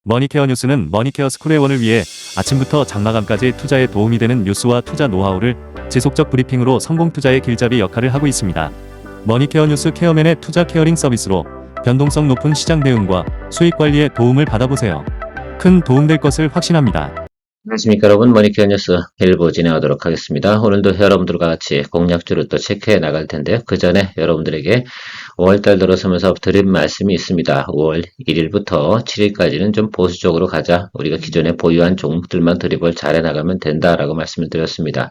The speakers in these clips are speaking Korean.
머니케어 뉴스는 머니케어 스쿨회원을 위해 아침부터 장마감까지 투자에 도움이 되는 뉴스와 투자 노하우를 지속적 브리핑으로 성공 투자의 길잡이 역할을 하고 있습니다. 머니케어 뉴스 케어맨의 투자 케어링 서비스로 변동성 높은 시장 대응과 수익 관리에 도움을 받아보세요. 큰 도움될 것을 확신합니다. 안녕하십니까 여러분, 머니케어 뉴스 일부 진행하도록 하겠습니다. 오늘도 여러분들과 같이 공략주를 또 체크해 나갈 텐데요. 그 전에 여러분들에게 5월달 들어서면서 드린 말씀이 있습니다. 5월 1일부터 7일까지는 좀 보수적으로 가자. 우리가 기존에 보유한 종목들만 드립을 잘해 나가면 된다라고 말씀을 드렸습니다.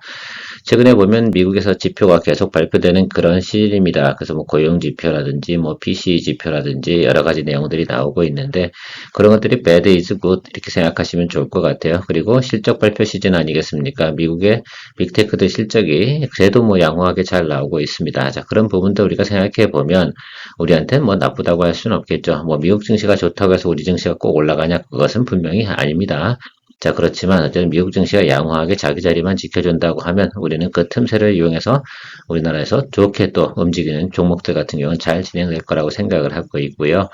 최근에 보면 미국에서 지표가 계속 발표되는 그런 시즌입니다. 그래서 뭐 고용 지표라든지 뭐 PCE 지표라든지 여러 가지 내용들이 나오고 있는데 그런 것들이 bad is good 이렇게 생각하시면 좋을 것 같아요. 그리고 실적 발표 시즌 아니겠습니까? 미국의 빅테크들 실적이 그래도 뭐 양호하게 잘 나오고 있습니다. 자, 그런 부분도 우리가 생각해 보면 우리한테는 뭐 나쁘다고 할 수는 없겠죠. 뭐 미국 증시가 좋다고 해서 우리 증시가 꼭 올라가냐? 그것은 분명히 아닙니다. 자, 그렇지만 어쨌든 미국 증시가 양호하게 자기 자리만 지켜준다고 하면 우리는 그 틈새를 이용해서 우리나라에서 좋게 또 움직이는 종목들 같은 경우는 잘 진행될 거라고 생각을 하고 있고요.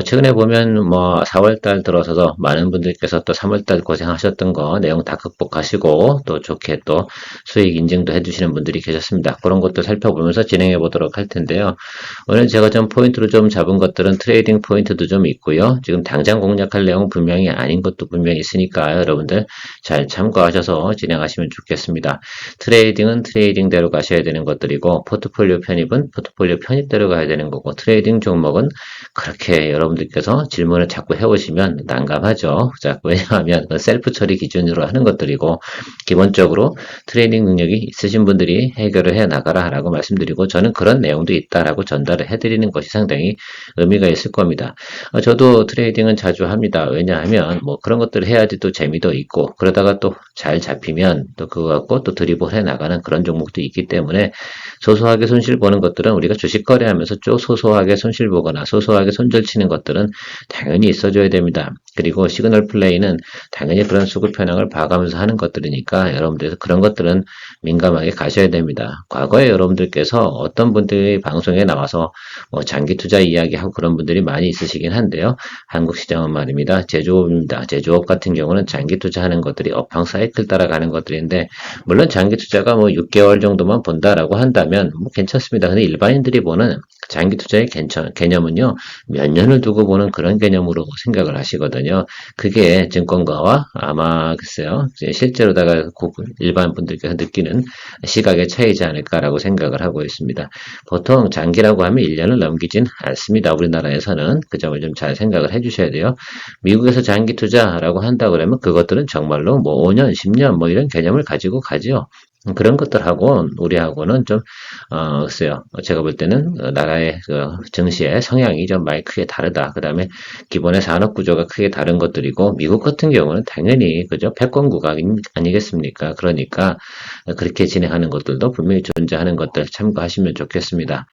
최근에 보면 뭐 4월달 들어서도 많은 분들께서 또 3월달 고생하셨던 거 내용 다 극복하시고 또 좋게 또 수익 인증도 해주시는 분들이 계셨습니다. 그런 것도 살펴보면서 진행해 보도록 할 텐데요. 오늘 제가 좀 포인트로 좀 잡은 것들은 트레이딩 포인트도 좀 있고요. 지금 당장 공략할 내용은 분명히 아닌 것도 분명히 있으니까 여러분들 잘 참고하셔서 진행하시면 좋겠습니다. 트레이딩은 트레이딩대로 가셔야 되는 것들이고 포트폴리오 편입은 포트폴리오 편입대로 가야 되는 거고 트레이딩 종목은 그렇게 여러분들께서 질문을 자꾸 해오시면 난감하죠. 자, 왜냐하면 셀프 처리 기준으로 하는 것들이고 기본적으로 트레이딩 능력이 있으신 분들이 해결을 해 나가라 라고 말씀드리고 저는 그런 내용도 있다라고 전달을 해드리는 것이 상당히 의미가 있을 겁니다. 저도 트레이딩은 자주 합니다. 왜냐하면 뭐 그런 것들을 해야지 또 재미도 있고 그러다가 또 잘 잡히면 또 그거 갖고 또 드리블 해 나가는 그런 종목도 있기 때문에 소소하게 손실 보는 것들은 우리가 주식 거래하면서 좀 소소하게 손실 보거나 소소하게 손절 치는 것들은 당연히 있어줘야 됩니다. 그리고 시그널 플레이는 당연히 그런 수급 편향을 봐가면서 하는 것들이니까 여러분들 그런 것들은 민감하게 가셔야 됩니다. 과거에 여러분들께서 어떤 분들이 방송에 나와서 뭐 장기 투자 이야기하고 그런 분들이 많이 있으시긴 한데요. 한국 시장은 말입니다. 제조업입니다. 제조업 같은 경우는 장기 투자하는 것들이 업황 사이클 따라가는 것들인데 물론 장기 투자가 뭐 6개월 정도만 본다라고 한다면 뭐 괜찮습니다. 근데 일반인들이 보는 장기 투자의 개념은요, 몇 년을 두고 보는 그런 개념으로 생각을 하시거든요. 그게 증권가와 아마 글쎄요, 실제로다가 일반 분들께서 느끼는 시각의 차이지 않을까라고 생각을 하고 있습니다. 보통 장기라고 하면 1년을 넘기진 않습니다. 우리나라에서는 그 점을 좀 잘 생각을 해주셔야 돼요. 미국에서 장기 투자라고 한다 그러면 그것들은 정말로 뭐 5년, 10년 뭐 이런 개념을 가지고 가지요. 그런 것들하고 우리하고는 좀 글쎄요. 제가 볼 때는 나라의 그 증시의 성향이 좀 많이 크게 다르다. 그 다음에 기본의 산업 구조가 크게 다른 것들이고 미국 같은 경우는 당연히 그죠 패권국가 아니겠습니까? 그러니까 그렇게 진행하는 것들도 분명히 존재하는 것들 참고하시면 좋겠습니다.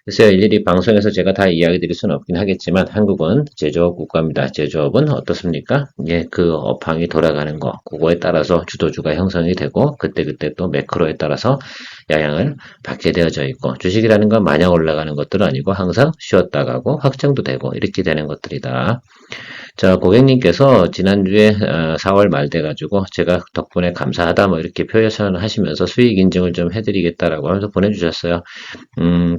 글쎄요, 일일이 방송에서 제가 다 이야기 드릴 수는 없긴 하겠지만 한국은 제조업 국가입니다. 제조업은 어떻습니까? 예, 그 업황이 돌아가는 거, 그거에 따라서 주도주가 형성이 되고 그때그때 또 매크로에 따라서 영향을 받게 되어져 있고 주식이라는 건 마냥 올라가는 것들은 아니고 항상 쉬었다 가고 확정도 되고 이렇게 되는 것들이다. 자, 고객님께서 지난주에 4월 말 돼가지고 제가 덕분에 감사하다 뭐 이렇게 표현을 하시면서 수익 인증을 좀 해드리겠다라고 하면서 보내주셨어요.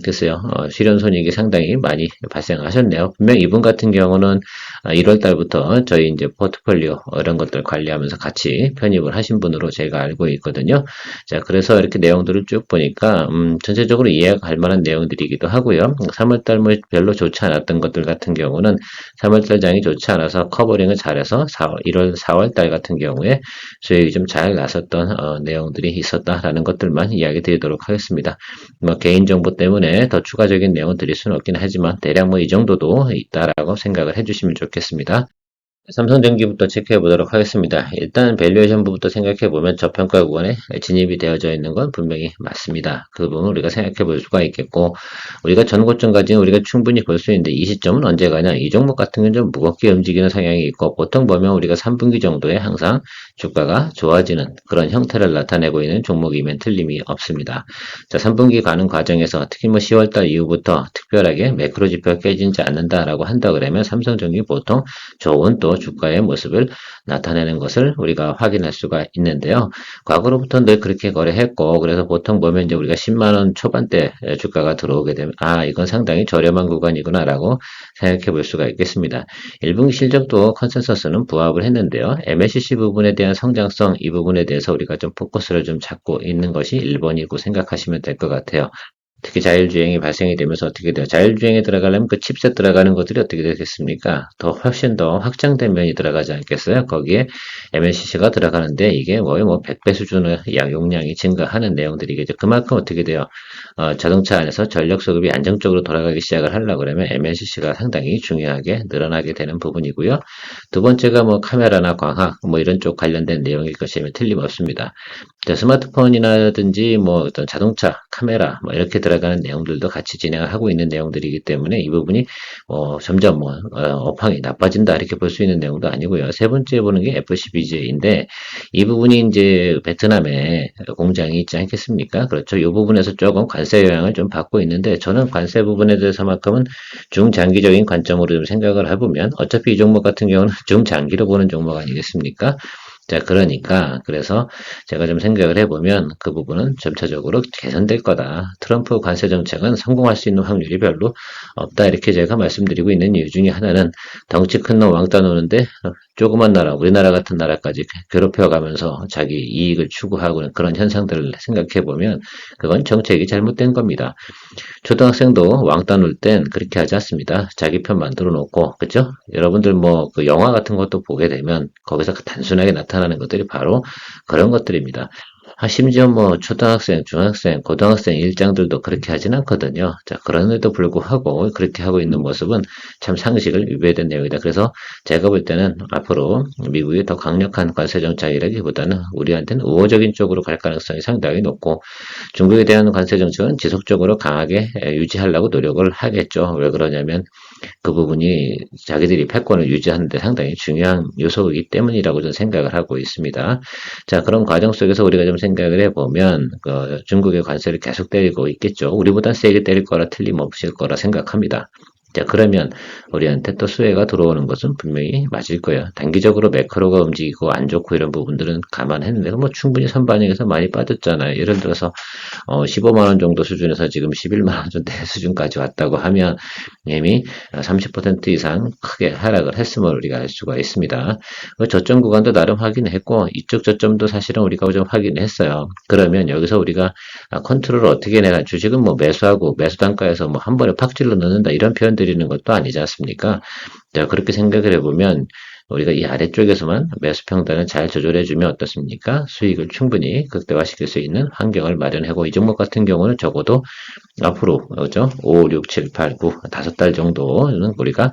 글쎄요, 실현손익이 상당히 많이 발생하셨네요. 분명 이분 같은 경우는 1월 달부터 저희 이제 포트폴리오 이런 것들 관리하면서 같이 편입을 하신 분으로 제가 알고 있거든요. 자, 그래서 이렇게 내용들을 쭉 보니까, 전체적으로 이해가 갈 만한 내용들이기도 하고요. 3월 달 뭐 별로 좋지 않았던 것들 같은 경우는 3월 달 장이 좋지 않아서 커버링을 잘해서 4월 달 같은 경우에 수익이 좀 잘 났었던 내용들이 있었다라는 것들만 이야기 드리도록 하겠습니다. 뭐 개인정보 때문에 더 추가적인 내용을 드릴 수는 없긴 하지만 대략 뭐 이 정도도 있다라고 생각을 해주시면 좋겠습니다. 삼성전기부터 체크해 보도록 하겠습니다. 일단 밸류에이션부터 생각해 보면 저평가 구간에 진입이 되어져 있는 건 분명히 맞습니다. 그 부분 우리가 생각해 볼 수가 있겠고 우리가 전고점까지는 우리가 충분히 볼 수 있는데 이 시점은 언제 가냐 이 종목 같은 경우는 좀 무겁게 움직이는 성향이 있고 보통 보면 우리가 3분기 정도에 항상 주가가 좋아지는 그런 형태를 나타내고 있는 종목이면 틀림이 없습니다. 자, 3분기 가는 과정에서 특히 뭐 10월달 이후부터 특별하게 매크로 지표가 깨지지 않는다라고 한다 그러면 삼성전기 보통 좋은 또 또 주가의 모습을 나타내는 것을 우리가 확인할 수가 있는데요. 과거로부터 늘 그렇게 거래했고, 그래서 보통 보면 이제 우리가 10만 원 초반대 주가가 들어오게 되면, 아, 이건 상당히 저렴한 구간이구나라고 생각해 볼 수가 있겠습니다. 1분기 실적도 컨센서스는 부합을 했는데요. MLCC 부분에 대한 성장성, 이 부분에 대해서 우리가 좀 포커스를 좀 잡고 있는 것이 1번이고 생각하시면 될 것 같아요. 특히 자율주행이 발생이 되면서 어떻게 돼요? 자율주행에 들어가려면 그 칩셋 들어가는 것들이 어떻게 되겠습니까? 훨씬 더 확장된 면이 들어가지 않겠어요? 거기에 MLCC가 들어가는데 이게 거의 뭐 100배 수준의 용량이 증가하는 내용들이겠죠. 그만큼 어떻게 돼요? 자동차 안에서 전력 수급이 안정적으로 돌아가기 시작을 하려고 그러면 MLCC가 상당히 중요하게 늘어나게 되는 부분이고요. 두 번째가 뭐 카메라나 광학 뭐 이런 쪽 관련된 내용일 것이면 틀림없습니다. 스마트폰이라든지 뭐 어떤 자동차 카메라 뭐 이렇게 들어가는 내용들도 같이 진행을 하고 있는 내용들이기 때문에 이 부분이 점점 업황이 나빠진다 이렇게 볼 수 있는 내용도 아니고요. 세 번째 보는 게 FCBJ인데 이 부분이 이제 베트남에 공장이 있지 않겠습니까? 그렇죠. 이 부분에서 조금 관세 영향을 좀 받고 있는데 저는 관세 부분에 대해서만큼은 중장기적인 관점으로 좀 생각을 해보면 어차피 이 종목 같은 경우는 중장기로 보는 종목 아니겠습니까? 자, 그러니까, 그래서 제가 좀 생각을 해보면 그 부분은 점차적으로 개선될 거다. 트럼프 관세 정책은 성공할 수 있는 확률이 별로 없다. 이렇게 제가 말씀드리고 있는 이유 중에 하나는 덩치 큰 놈 왕따 노는데 조그만 나라, 우리나라 같은 나라까지 괴롭혀가면서 자기 이익을 추구하고 그런 현상들을 생각해보면 그건 정책이 잘못된 겁니다. 초등학생도 왕따 놀 땐 그렇게 하지 않습니다. 자기 편 만들어 놓고, 그죠? 여러분들 뭐 그 영화 같은 것도 보게 되면 거기서 단순하게 나타나는 것들이 바로 그런 것들입니다. 심지어 뭐 초등학생, 중학생, 고등학생 일장들도 그렇게 하진 않거든요. 자, 그런데도 불구하고 그렇게 하고 있는 모습은 참 상식을 위배된 내용이다. 그래서 제가 볼 때는 앞으로 미국이 더 강력한 관세 정책이라기보다는 우리한테는 우호적인 쪽으로 갈 가능성이 상당히 높고 중국에 대한 관세 정책은 지속적으로 강하게 유지하려고 노력을 하겠죠. 왜 그러냐면 그 부분이 자기들이 패권을 유지하는 데 상당히 중요한 요소이기 때문이라고 저는 생각을 하고 있습니다. 자, 그런 과정 속에서 우리가 좀 생각을 해보면 중국의 관세를 계속 때리고 있겠죠. 우리보다 세게 때릴 거라 틀림없을 거라 생각합니다. 자, 그러면 우리한테 또 수혜가 들어오는 것은 분명히 맞을 거예요. 단기적으로 매크로가 움직이고 안 좋고 이런 부분들은 감안했는데 뭐 충분히 선반영해서 많이 빠졌잖아요. 예를 들어서 15만 원 정도 수준에서 지금 11만 원 정도 수준까지 왔다고 하면 이미 30% 이상 크게 하락을 했음을 우리가 알 수가 있습니다. 저점 구간도 나름 확인했고 이쪽 저점도 사실은 우리가 좀 확인했어요. 그러면 여기서 우리가 컨트롤을 어떻게 내가 주식은 뭐 매수하고 매수 단가에서 뭐 한 번에 팍 질러 넣는다 이런 표현 드리는 것도 아니지 않습니까? 자, 그렇게 생각을 해보면 우리가 이 아래쪽에서만 매수 평단을 잘 조절해주면 어떻습니까? 수익을 충분히 극대화시킬 수 있는 환경을 마련하고 이 종목 같은 경우는 적어도 앞으로 그죠? 5, 6, 7, 8, 9, 5달 정도는 우리가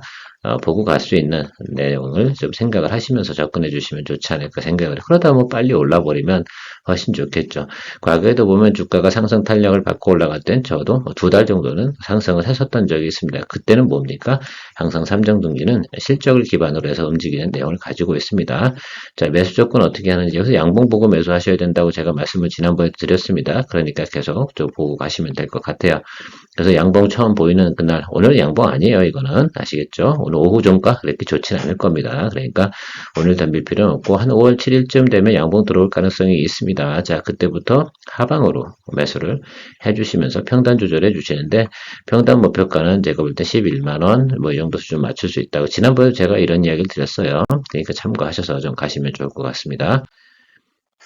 보고 갈 수 있는 내용을 좀 생각을 하시면서 접근해 주시면 좋지 않을까 생각을 해요. 그러다 뭐 빨리 올라버리면 훨씬 좋겠죠. 과거에도 보면 주가가 상승 탄력을 받고 올라갈 땐 저도 2달 정도는 상승을 했었던 적이 있습니다. 그때는 뭡니까? 항상 삼정등기는 실적을 기반으로 해서 움직이는 내용을 가지고 있습니다. 자, 매수 조건 어떻게 하는지 여기서 양봉 보고 매수하셔야 된다고 제가 말씀을 지난번에 드렸습니다. 그러니까 계속 좀 보고 가시면 될 것 같아요. 그래서 양봉 처음 보이는 그날, 오늘은 양봉 아니에요, 이거는. 아시겠죠? 오늘 오후 종가 그렇게 좋진 않을 겁니다. 그러니까 오늘 덤빌 필요는 없고, 한 5월 7일쯤 되면 양봉 들어올 가능성이 있습니다. 자, 그때부터 하방으로 매수를 해주시면서 평단 조절해 주시는데, 평단 목표가는 제가 볼 때 11만원, 뭐 이 정도 수준 맞출 수 있다고. 지난번에 제가 이런 이야기를 드렸어요. 그러니까 참고하셔서 좀 가시면 좋을 것 같습니다.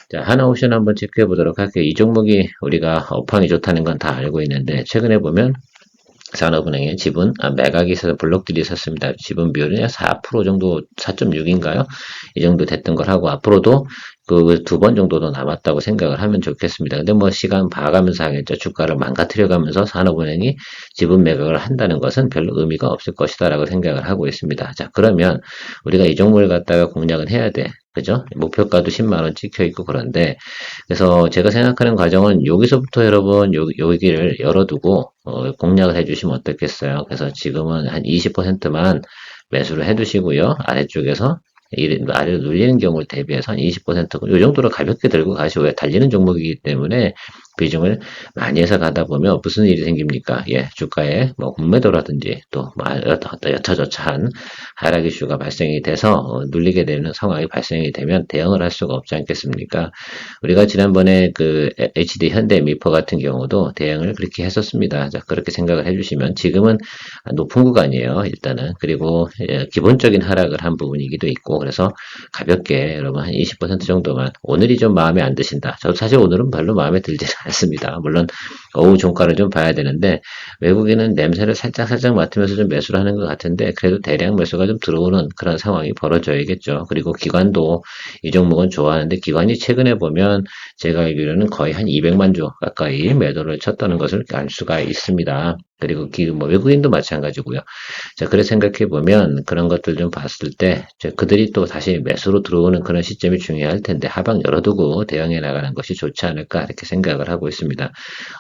자, 하나옵션 한번 체크해 보도록 할게요. 이 종목이 우리가 업황이 좋다는 건 다 알고 있는데, 최근에 보면 산업은행의 지분 매각이 있어서 블록들이 있었습니다. 지분 비율은 4% 정도, 4.6인가요? 이 정도 됐던 걸 하고 앞으로도 그 2번 정도도 남았다고 생각을 하면 좋겠습니다. 근데 뭐 시간 봐가면서 하겠죠. 주가를 망가뜨려 가면서 산업은행이 지분 매각을 한다는 것은 별로 의미가 없을 것이다라고 생각을 하고 있습니다. 자, 그러면 우리가 이 종목을 갖다가 공략을 해야 돼. 그죠? 목표가도 10만원 찍혀 있고 그런데 그래서 제가 생각하는 과정은 여기서부터 여러분 여기를 열어두고 공략을 해주시면 어떻겠어요? 그래서 지금은 한 20%만 매수를 해두시고요. 아래쪽에서 아래로 눌리는 경우를 대비해서 한 20%, 이 정도로 가볍게 들고 가시고, 달리는 종목이기 때문에 비중을 많이 해서 가다 보면 무슨 일이 생깁니까? 예, 주가에 뭐 공매도라든지 또 어떤 여차저차한 하락 이슈가 발생이 돼서 눌리게 되는 상황이 발생이 되면 대응을 할 수가 없지 않겠습니까? 우리가 지난번에 그 HD 현대 미퍼 같은 경우도 대응을 그렇게 했었습니다. 자, 그렇게 생각을 해주시면 지금은 높은 구간이에요. 일단은. 그리고 기본적인 하락을 한 부분이기도 있고 그래서 가볍게 여러분 한 20% 정도만 오늘이 좀 마음에 안 드신다. 저도 사실 오늘은 별로 마음에 들지 않습니다. 물론 오후 종가를 좀 봐야 되는데 외국인은 냄새를 살짝 맡으면서 좀 매수를 하는 것 같은데 그래도 대량 매수가 좀 들어오는 그런 상황이 벌어져야겠죠. 그리고 기관도 이 종목은 좋아하는데 기관이 최근에 보면 제가 알기로는 거의 한 200만 주 가까이 매도를 쳤다는 것을 알 수가 있습니다. 그리고 뭐 외국인도 마찬가지고요. 자, 그래 생각해 보면 그런 것들 좀 봤을 때 그들이 또 다시 매수로 들어오는 그런 시점이 중요할 텐데 하방 열어두고 대응해 나가는 것이 좋지 않을까 이렇게 생각을 하고 있습니다.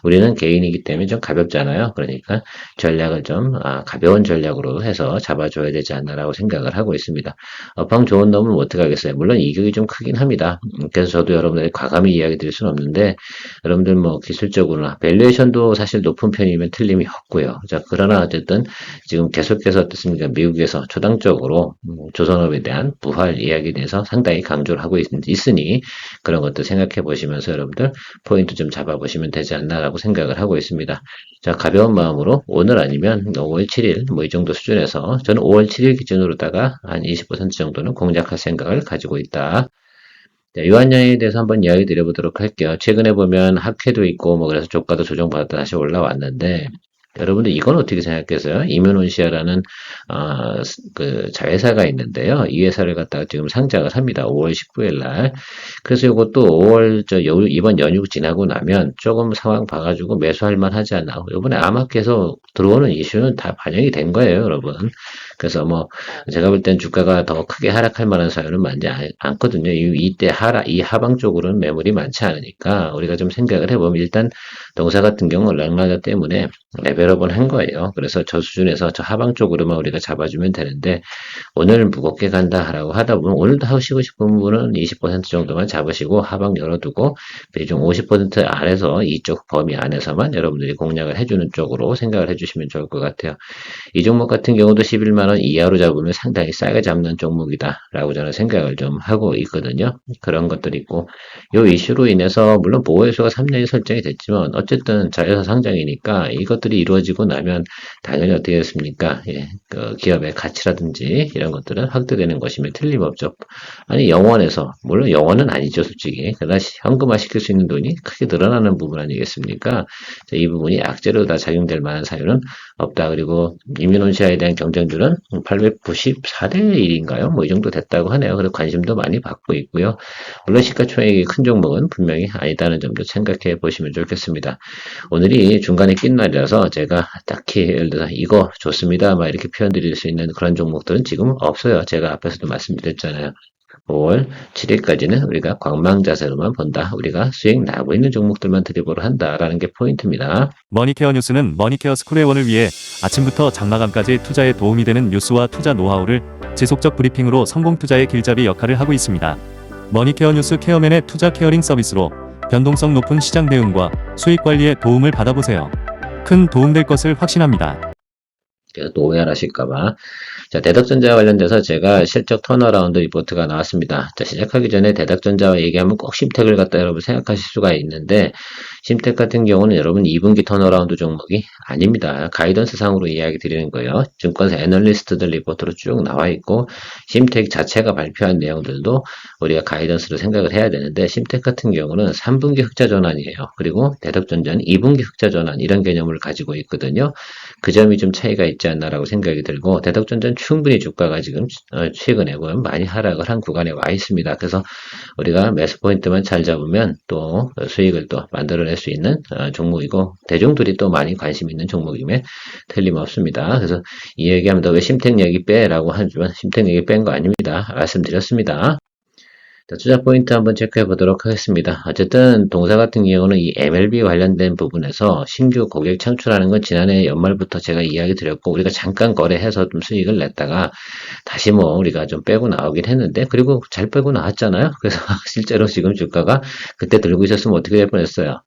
우리는 개인이기 때문에 좀 가볍잖아요. 그러니까 전략을 좀 가벼운 전략으로 해서 잡아줘야 되지 않나라고 생각을 하고 있습니다. 업황 좋은 놈은 어떻게 하겠어요? 물론 이격이 좀 크긴 합니다. 그래서 저도 여러분들이 과감히 이야기 드릴 수는 없는데 여러분들 뭐 기술적으로나 밸류에이션도 사실 높은 편이면 틀림이 없고요. 자, 그러나 어쨌든 지금 계속해서 어떻습니까? 미국에서 초당적으로 조선업에 대한 부활 이야기에 대해서 상당히 강조를 하고 있으니 그런 것도 생각해 보시면서 여러분들 포인트 좀 잡아보시면 되지 않나라고 생각을 하고 있습니다. 자, 가벼운 마음으로 오늘 아니면 5월 7일 뭐 이 정도 수준에서 저는 5월 7일 기준으로다가 한 20% 정도는 공략할 생각을 가지고 있다. 자, 유한양에 대해서 한번 이야기 드려보도록 할게요. 최근에 보면 학회도 있고 뭐 그래서 조가도 조정받았다 다시 올라왔는데 여러분들 이건 어떻게 생각하세요? 이면온시아라는 그 자회사가 있는데요. 이 회사를 갖다가 지금 상장을 합니다. 5월 19일 날. 그래서 이것도 5월 이번 연휴 지나고 나면 조금 상황 봐가지고 매수할 만하지 않나. 이번에 암흑해서 들어오는 이슈는 다 반영이 된 거예요, 여러분. 그래서 뭐 제가 볼 땐 주가가 더 크게 하락할 만한 사유는 많지 않거든요. 이때 이 하방 쪽으로는 매물이 많지 않으니까 우리가 좀 생각을 해보면 일단 동사 같은 경우는 락라자 때문에 레벨업을 한 거예요. 그래서 저 수준에서 저 하방 쪽으로만 우리가 잡아주면 되는데 오늘 무겁게 간다라고 하다 보면 오늘도 하시고 싶은 분은 20% 정도만 잡으시고 하방 열어두고 비중 50% 아래서 이쪽 범위 안에서만 여러분들이 공략을 해주는 쪽으로 생각을 해주시면 좋을 것 같아요. 이 종목 같은 경우도 11만원 이하로 잡으면 상당히 싸게 잡는 종목이다 라고 저는 생각을 좀 하고 있거든요. 그런 것들이 있고 이 이슈로 인해서 물론 보호해수가 3년이 설정이 됐지만 어쨌든 자회사 상장이니까 이것들이 이루어지고 나면 당연히 어떻게 됐습니까? 예, 그 기업의 가치라든지 이런 것들은 확대되는 것이면 틀림없죠. 아니 영원에서 물론 영원은 아니죠 솔직히 그러나 현금화 시킬 수 있는 돈이 크게 늘어나는 부분 아니겠습니까? 자, 이 부분이 악재로 다 작용될 만한 사유는 없다. 그리고 이민온시아에 대한 경쟁률은 894대 1인가요? 뭐 이 정도 됐다고 하네요. 그래서 관심도 많이 받고 있고요. 물론 시가총액이 큰 종목은 분명히 아니다는 점도 생각해 보시면 좋겠습니다. 오늘이 중간에 낀 날이라서 제가 딱히 예를 들어서 이거 좋습니다. 막 이렇게 표현 드릴 수 있는 그런 종목들은 지금 없어요. 제가 앞에서도 말씀드렸잖아요. 5월 7일까지는 우리가 관망자세로만 본다. 우리가 수익 나고 있는 종목들만 드리보로 한다라는 게 포인트입니다. 머니케어 뉴스는 머니케어 스쿨회원을 위해 아침부터 장마감까지 투자에 도움이 되는 뉴스와 투자 노하우를 지속적 브리핑으로 성공 투자의 길잡이 역할을 하고 있습니다. 머니케어 뉴스 케어맨의 투자 케어링 서비스로 변동성 높은 시장 대응과 수익 관리에 도움을 받아보세요. 큰 도움될 것을 확신합니다. 그래서 또 오해 안 하실까봐. 자, 대덕전자 관련돼서 제가 실적 턴어라운드 리포트가 나왔습니다. 자, 시작하기 전에 대덕전자와 얘기하면 꼭 심택을 갖다 여러분 생각하실 수가 있는데, 심택 같은 경우는 여러분 2분기 턴어라운드 종목이 아닙니다. 가이던스 상으로 이야기 드리는 거예요. 증권사 애널리스트들 리포트로 쭉 나와 있고, 심택 자체가 발표한 내용들도 우리가 가이던스로 생각을 해야 되는데, 심택 같은 경우는 3분기 흑자 전환이에요. 그리고 대덕전자는 2분기 흑자 전환, 이런 개념을 가지고 있거든요. 그 점이 좀 차이가 있지 않나라고 생각이 들고 대덕전자는 충분히 주가가 지금 최근에 보면 많이 하락을 한 구간에 와 있습니다. 그래서 우리가 매수 포인트만 잘 잡으면 또 수익을 또 만들어낼 수 있는 종목이고 대중들이 또 많이 관심 있는 종목임에 틀림없습니다. 그래서 이 얘기하면 너 왜 심택 얘기 빼라고 하지만 심택 얘기 뺀 거 아닙니다. 말씀드렸습니다. 자, 투자 포인트 한번 체크해 보도록 하겠습니다. 어쨌든 동사 같은 경우는 이 MLB 관련된 부분에서 신규 고객 창출하는 건 지난해 연말부터 제가 이야기 드렸고 우리가 잠깐 거래해서 좀 수익을 냈다가 다시 뭐 우리가 좀 빼고 나오긴 했는데 그리고 잘 빼고 나왔잖아요. 그래서 실제로 지금 주가가 그때 들고 있었으면 어떻게 될 뻔했어요.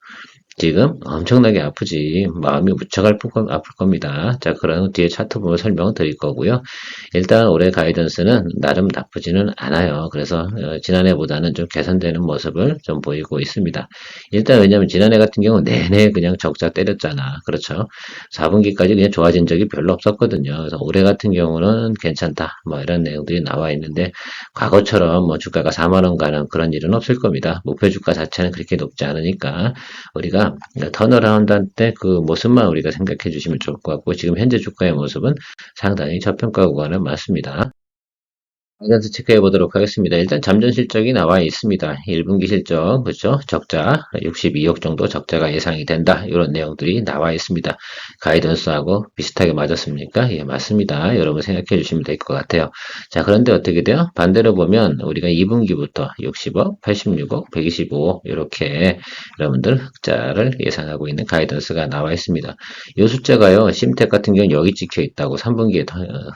지금 엄청나게 아프지. 마음이 무척 아플 겁니다. 자, 그런 뒤에 차트 보면 설명을 드릴 거고요. 일단 올해 가이던스는 나름 나쁘지는 않아요. 그래서 지난해보다는 좀 개선되는 모습을 좀 보이고 있습니다. 일단 왜냐면 지난해 같은 경우 내내 그냥 적자 때렸잖아. 그렇죠. 4분기까지 그냥 좋아진 적이 별로 없었거든요. 그래서 올해 같은 경우는 괜찮다. 뭐 이런 내용들이 나와 있는데 과거처럼 뭐 주가가 4만 원 가는 그런 일은 없을 겁니다. 목표 주가 자체는 그렇게 높지 않으니까 우리가 턴어라운드 할 때 그 모습만 우리가 생각해 주시면 좋을 것 같고 지금 현재 주가의 모습은 상당히 저평가 구간은 맞습니다. 가이던스 체크해 보도록 하겠습니다. 일단 잠정 실적이 나와 있습니다. 1분기 실적, 그렇죠? 적자 62억 정도 적자가 예상이 된다. 이런 내용들이 나와 있습니다. 가이던스하고 비슷하게 맞았습니까? 예, 맞습니다. 여러분 생각해 주시면 될 것 같아요. 자, 그런데 어떻게 돼요? 반대로 보면 우리가 2분기부터 60억, 86억, 125억 이렇게 여러분들 흑자를 예상하고 있는 가이던스가 나와 있습니다. 이 숫자가요, 심텍 같은 경우는 여기 찍혀 있다고 3분기에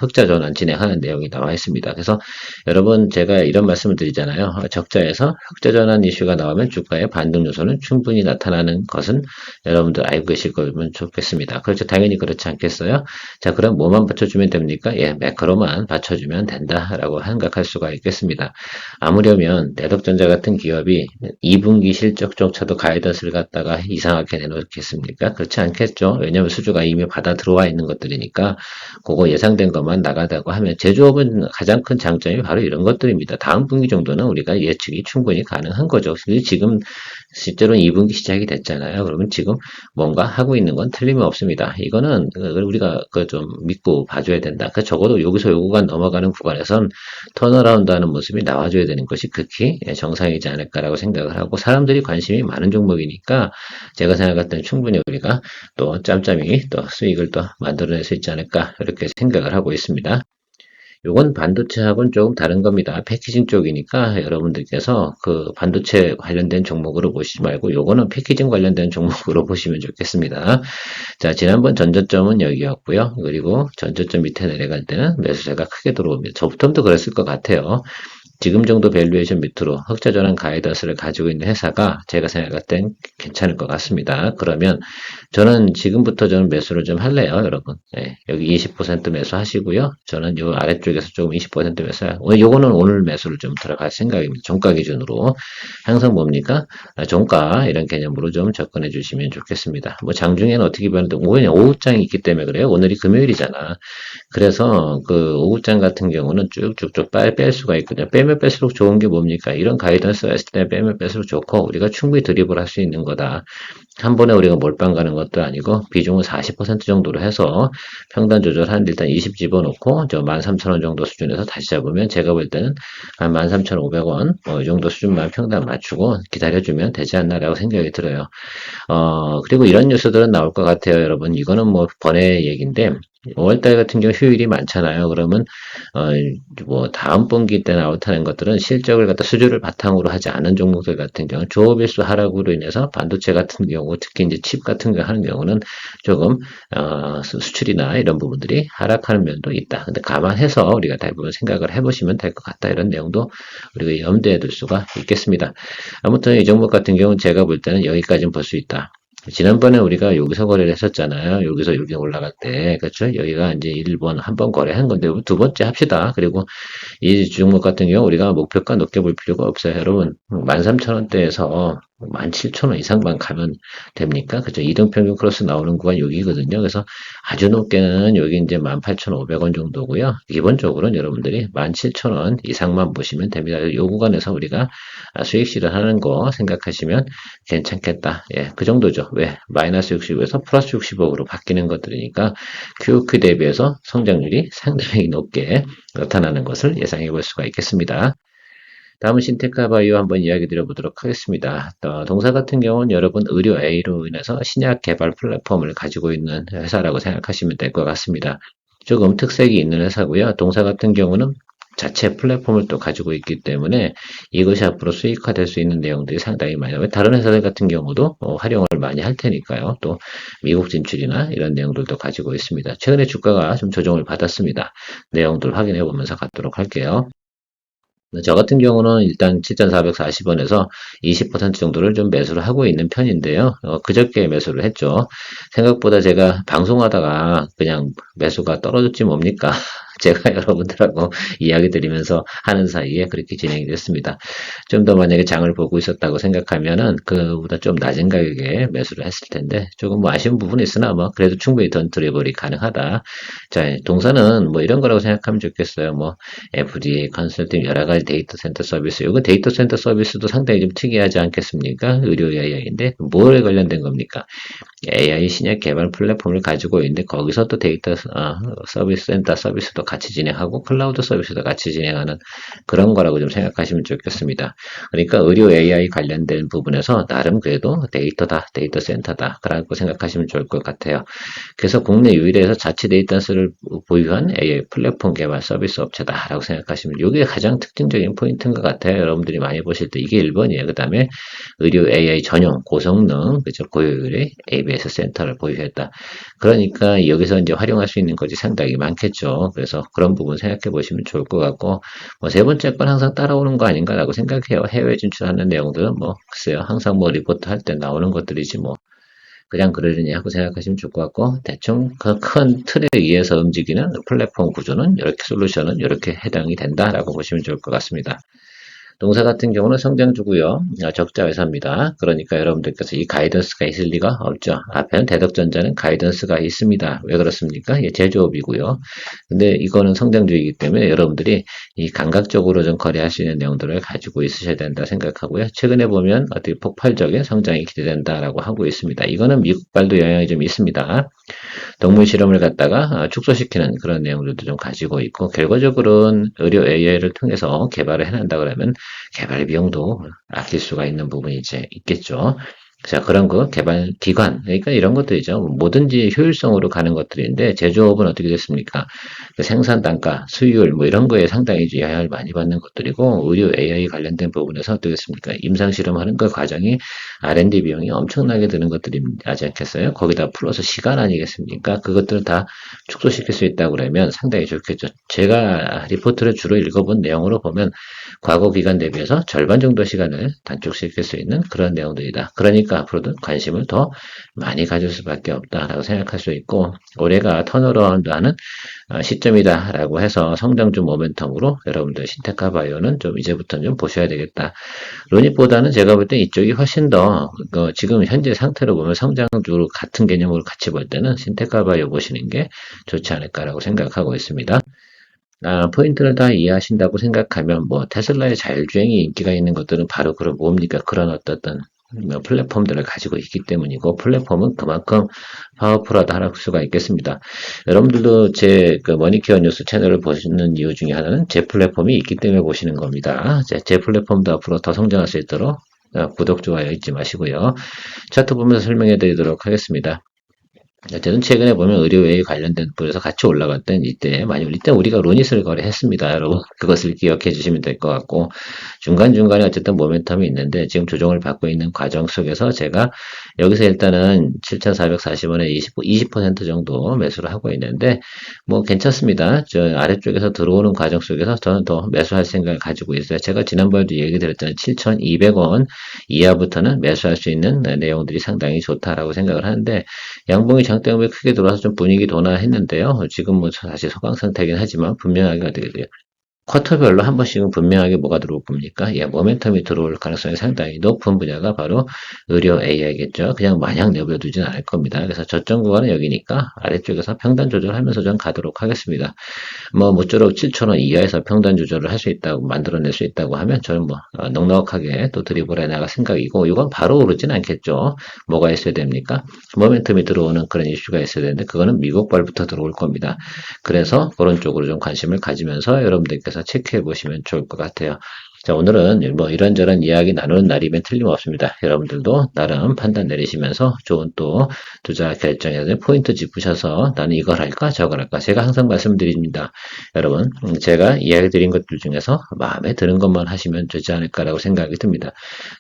흑자 전환 진행하는 내용이 나와 있습니다. 그래서 여러분 제가 이런 말씀을 드리잖아요. 적자에서 흑자 전환 이슈가 나오면 주가의 반등 요소는 충분히 나타나는 것은 여러분들 알고 계실 거면 좋겠습니다. 그렇죠. 당연히 그렇지 않겠어요? 자, 그럼 뭐만 받쳐주면 됩니까? 예, 매크로만 받쳐주면 된다라고 생각할 수가 있겠습니다. 아무려면 대덕전자 같은 기업이 2분기 실적조차도 가이던스를 갖다가 이상하게 내놓겠습니까? 그렇지 않겠죠. 왜냐하면 수주가 이미 받아 들어와 있는 것들이니까 그거 예상된 것만 나가다고 하면 제조업은 가장 큰 장점이 바로 이런 것들입니다. 다음 분기 정도는 우리가 예측이 충분히 가능한 거죠. 지금 실제로는 2분기 시작이 됐잖아요. 그러면 지금 뭔가 하고 있는 건 틀림없습니다. 이거는 우리가 좀 믿고 봐줘야 된다. 적어도 여기서 요구가 넘어가는 구간에선 턴어라운드 하는 모습이 나와줘야 되는 것이 극히 정상이지 않을까라고 생각을 하고 사람들이 관심이 많은 종목이니까 제가 생각할 때는 충분히 우리가 또 짬짬이 또 수익을 또 만들어낼 수 있지 않을까 이렇게 생각을 하고 있습니다. 요건 반도체하고는 조금 다른 겁니다. 패키징 쪽이니까 여러분들께서 그 반도체 관련된 종목으로 보시지 말고 요거는 패키징 관련된 종목으로 보시면 좋겠습니다. 자, 지난번 전저점은 여기였고요. 그리고 전저점 밑에 내려갈 때는 매수세가 크게 들어옵니다. 저부터도 그랬을 것 같아요. 지금 정도 밸류에이션 밑으로 흑자 전환 가이던스를 가지고 있는 회사가 제가 생각할 땐 괜찮을 것 같습니다. 그러면 저는 지금부터 매수를 좀 할래요, 여러분. 네, 여기 20% 매수하시고요. 저는 요 아래쪽에서 조금 20% 매수해요. 요거는 오늘 매수를 좀 들어갈 생각입니다. 종가 기준으로. 항상 뭡니까? 종가 이런 개념으로 좀 접근해 주시면 좋겠습니다. 뭐 장중에는 어떻게 보는데 오후장이 있기 때문에 그래요. 오늘이 금요일이잖아. 그래서 그 오후장 같은 경우는 쭉쭉쭉 뺄 수가 있거든요. 빼면 뺄수록 좋은 게 뭡니까? 이런 가이던스가 있을 때 빼면 뺄수록 좋고 우리가 충분히 드립을 할 수 있는 거다. 한 번에 우리가 몰빵 가는 것도 아니고 비중을 40% 정도로 해서 평단 조절한 일단 20 집어넣고 저 13,000원 정도 수준에서 다시 잡으면 제가 볼 때는 한 13,500원 이 정도 수준만 평단 맞추고 기다려주면 되지 않나라고 생각이 들어요. 그리고 이런 뉴스들은 나올 것 같아요, 여러분. 이거는 뭐 번외 얘기인데 5월달 같은 경우 휴일이 많잖아요. 그러면 어, 뭐 다음 분기 때 나타난 것들은 실적을 갖다 수주를 바탕으로 하지 않은 종목들 같은 경우 조업일수 하락으로 인해서 반도체 같은 경우 특히 이제 칩 같은 거 하는 경우는 조금 수출이나 이런 부분들이 하락하는 면도 있다. 근데 감안해서 우리가 대부분 생각을 해보시면 될 것 같다. 이런 내용도 우리가 염두에 둘 수가 있겠습니다. 아무튼 이 종목 같은 경우는 제가 볼 때는 여기까지는 볼 수 있다. 지난번에 우리가 여기서 거래를 했었잖아요. 여기서 여기 올라갈 때. 그렇죠? 여기가 이제 1번 한 번 거래한 건데 두 번째 합시다. 그리고 이 종목 같은 경우 우리가 목표가 높게 볼 필요가 없어요. 여러분 13,000원대에서 17,000원 이상만 가면 됩니까? 그죠? 이동평균 크로스 나오는 구간 여기거든요. 그래서 아주 높게는 여기 이제 18,500원 정도고요. 기본적으로는 여러분들이 17,000원 이상만 보시면 됩니다. 이 구간에서 우리가 수익 실현하는 거 생각하시면 괜찮겠다. 예, 그 정도죠. 왜? 마이너스 60에서 플러스 60억으로 바뀌는 것들이니까 QQ 대비해서 성장률이 상당히 높게 나타나는 것을 예상해 볼 수가 있겠습니다. 다음은 신테카 바이오 한번 이야기 드려보도록 하겠습니다. 동사 같은 경우는 여러분 의료 A로 인해서 신약 개발 플랫폼을 가지고 있는 회사라고 생각하시면 될 것 같습니다. 조금 특색이 있는 회사고요. 동사 같은 경우는 자체 플랫폼을 또 가지고 있기 때문에 이것이 앞으로 수익화될 수 있는 내용들이 상당히 많아요. 다른 회사들 같은 경우도 활용을 많이 할 테니까요. 또 미국 진출이나 이런 내용들도 가지고 있습니다. 최근에 주가가 좀 조정을 받았습니다. 내용들 확인해 보면서 갖도록 할게요. 저 같은 경우는 일단 7,440원에서 20% 정도를 좀 매수를 하고 있는 편인데요. 그저께 매수를 했죠. 생각보다 제가 방송하다가 그냥 매수가 떨어졌지 뭡니까? 제가 여러분들하고 이야기 드리면서 하는 사이에 그렇게 진행이 됐습니다. 좀 더 만약에 장을 보고 있었다고 생각하면은 그보다 좀 낮은 가격에 매수를 했을 텐데 조금 뭐 아쉬운 부분이 있으나 뭐 그래도 충분히 던 드리블이 가능하다. 자, 동사는 뭐 이런 거라고 생각하면 좋겠어요. 뭐 FDA 컨설팅 여러 가지 데이터 센터 서비스. 이거 데이터 센터 서비스도 상당히 좀 특이하지 않겠습니까? 의료 AI인데 뭐에 관련된 겁니까? AI 신약 개발 플랫폼을 가지고 있는데 거기서 또 데이터 서비스 센터 서비스도 같이 진행하고 클라우드 서비스도 같이 진행하는 그런 거라고 좀 생각하시면 좋겠습니다. 그러니까 의료 AI 관련된 부분에서 나름 그래도 데이터다, 데이터 센터다 그라고 생각하시면 좋을 것 같아요. 그래서 국내 유일해서 자체 데이터를 보유한 AI 플랫폼 개발 서비스 업체다라고 생각하시면 이게 가장 특징적인 포인트인 것 같아요. 여러분들이 많이 보실 때 이게 1번이에요. 그 다음에 의료 AI 전용 고성능 그죠 고효율의 ABS 센터를 보유했다. 그러니까 여기서 이제 활용할 수 있는 것이 상당히 많겠죠. 그래서 그런 부분 생각해 보시면 좋을 것 같고 뭐 세 번째 건 항상 따라오는 거 아닌가라고 생각해요. 해외 진출하는 내용들은 뭐 글쎄요 항상 뭐 리포트 할 때 나오는 것들이지 뭐 그냥 그러려니 하고 생각하시면 좋을 것 같고 대충 그 큰 틀에 의해서 움직이는 플랫폼 구조는 이렇게 솔루션은 이렇게 해당이 된다라고 보시면 좋을 것 같습니다. 동사 같은 경우는 성장주고요. 적자 회사입니다. 그러니까 여러분들께서 이 가이던스가 있을 리가 없죠. 앞에는 대덕전자는 가이던스가 있습니다. 왜 그렇습니까? 예, 제조업이고요. 근데 이거는 성장주이기 때문에 여러분들이 이 감각적으로 좀 거래할 수 있는 내용들을 가지고 있으셔야 된다 생각하고요. 최근에 보면 어떻게 폭발적인 성장이 기대된다라고 하고 있습니다. 이거는 미국발도 영향이 좀 있습니다. 동물 실험을 갖다가 축소시키는 그런 내용들도 좀 가지고 있고 결과적으로는 의료 AI를 통해서 개발을 해낸다 그러면 개발 비용도 아낄 수가 있는 부분이 이제 있겠죠. 자, 그런 거 개발 기관 그러니까 이런 것들이죠. 뭐든지 효율성으로 가는 것들인데 제조업은 어떻게 됐습니까? 그 생산 단가, 수율 뭐 이런 거에 상당히 이제 영향을 많이 받는 것들이고 의료 AI 관련된 부분에서 어떻게 됐습니까? 임상 실험하는 그 과정이 R&D 비용이 엄청나게 드는 것들이 하지 않겠어요? 거기다 플러스 시간 아니겠습니까? 그것들을 다 축소시킬 수 있다고 그러면 상당히 좋겠죠. 제가 리포트를 주로 읽어본 내용으로 보면 과거 기간 대비해서 절반 정도 시간을 단축시킬 수 있는 그런 내용들이다. 그러니까 앞으로도 관심을 더 많이 가질 수밖에 없다라고 생각할 수 있고 올해가 턴어라운드하는 시점이다라고 해서 성장주 모멘텀으로 여러분들 신테카 바이오는 좀 이제부터는 좀 보셔야 되겠다. 로닛보다는 제가 볼 때 이쪽이 훨씬 더 지금 현재 상태로 보면 성장주로 같은 개념으로 같이 볼 때는 신테카 바이오 보시는 게 좋지 않을까라고 생각하고 있습니다. 포인트를 다 이해하신다고 생각하면 뭐 테슬라의 자율주행이 인기가 있는 것들은 바로 그런 뭡니까? 그런 어떤 플랫폼들을 가지고 있기 때문이고 플랫폼은 그만큼 파워풀하다 할 수가 있겠습니다. 여러분들도 제그 머니케어 뉴스 채널을 보시는 이유 중에 하나는 제 플랫폼이 있기 때문에 보시는 겁니다. 제 플랫폼도 앞으로 더 성장할 수 있도록 구독, 좋아요 잊지 마시고요. 차트 보면서 설명해 드리도록 하겠습니다. 어쨌든 최근에 보면 의료에 관련된 부분에서 같이 올라갔던 이때 우리가 로닛을 거래했습니다. 여러분 그것을 기억해 주시면 될 것 같고 중간중간에 어쨌든 모멘텀이 있는데 지금 조정을 받고 있는 과정 속에서 제가 여기서 일단은 7,440원에 20% 정도 매수를 하고 있는데 뭐 괜찮습니다. 저 아래쪽에서 들어오는 과정 속에서 저는 더 매수할 생각을 가지고 있어요. 제가 지난번에도 얘기 드렸잖아요. 7,200원 이하부터는 매수할 수 있는 내용들이 상당히 좋다라고 생각을 하는데 양봉이 장대음이 크게 들어와서 좀 분위기 도나 했는데요. 지금 뭐 사실 소강 상태긴 하지만 분명하게 어떻게 돼요. 쿼터별로 한 번씩은 분명하게 뭐가 들어올 겁니까? 예, 모멘텀이 들어올 가능성이 상당히 높은 분야가 바로 의료 AI겠죠. 그냥 마냥 내버려두진 않을 겁니다. 그래서 저점 구간은 여기니까 아래쪽에서 평단 조절하면서 좀 가도록 하겠습니다. 뭐 모쪼록 7,000원 이하에서 평단 조절을 할 수 있다고 만들어낼 수 있다고 하면 저는 뭐 넉넉하게 또 드리블해 나갈 생각이고 이건 바로 오르진 않겠죠. 뭐가 있어야 됩니까? 모멘텀이 들어오는 그런 이슈가 있어야 되는데 그거는 미국발부터 들어올 겁니다. 그래서 그런 쪽으로 좀 관심을 가지면서 여러분들께서 체크해 보시면 좋을 것 같아요. 자, 오늘은 뭐 이런저런 이야기 나누는 날이면 틀림없습니다. 여러분들도 나름 판단 내리시면서 좋은 또 투자 결정에 대한 포인트 짚으셔서 나는 이걸 할까 저걸 할까 제가 항상 말씀드립니다. 여러분 제가 이야기 드린 것들 중에서 마음에 드는 것만 하시면 되지 않을까라고 생각이 듭니다.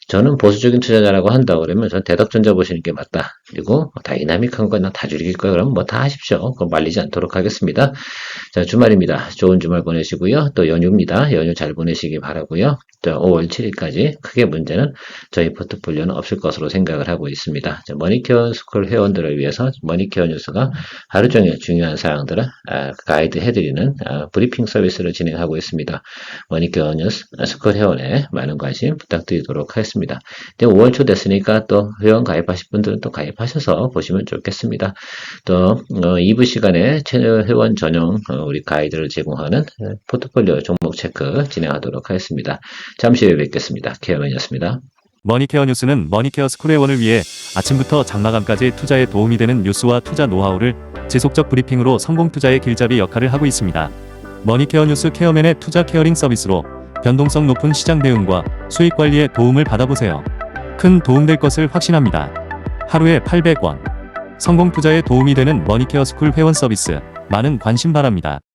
저는 보수적인 투자자라고 한다고 그러면 전 대덕전자 보시는 게 맞다. 그리고 다이나믹한 거나 다 줄일 거예요. 그러면 뭐 다 하십시오. 그럼 말리지 않도록 하겠습니다. 자, 주말입니다. 좋은 주말 보내시고요. 또 연휴입니다. 연휴 잘 보내시기 바라고요. 5월 7일까지 크게 문제는 저희 포트폴리오는 없을 것으로 생각을 하고 있습니다. 머니케어 스쿨 회원들을 위해서 머니케어 뉴스가 하루 종일 중요한 사항들을 가이드 해드리는 브리핑 서비스를 진행하고 있습니다. 머니케어 뉴스 스쿨 회원에 많은 관심 부탁드리도록 하겠습니다. 5월 초 됐으니까 또 회원 가입하실 분들은 또 가입하셔서 보시면 좋겠습니다. 또 2부 시간에 채널 회원 전용 우리 가이드를 제공하는 포트폴리오 종목 체크 진행하도록 하겠습니다. 잠시 후에 뵙겠습니다. 케어맨이었습니다. 머니케어 뉴스는 머니케어 스쿨 회원을 위해 아침부터 장마감까지 투자에 도움이 되는 뉴스와 투자 노하우를 지속적 브리핑으로 성공 투자의 길잡이 역할을 하고 있습니다. 머니케어 뉴스 케어맨의 투자 케어링 서비스로 변동성 높은 시장 대응과 수익 관리에 도움을 받아보세요. 큰 도움될 것을 확신합니다. 하루에 800원. 성공 투자에 도움이 되는 머니케어 스쿨 회원 서비스 많은 관심 바랍니다.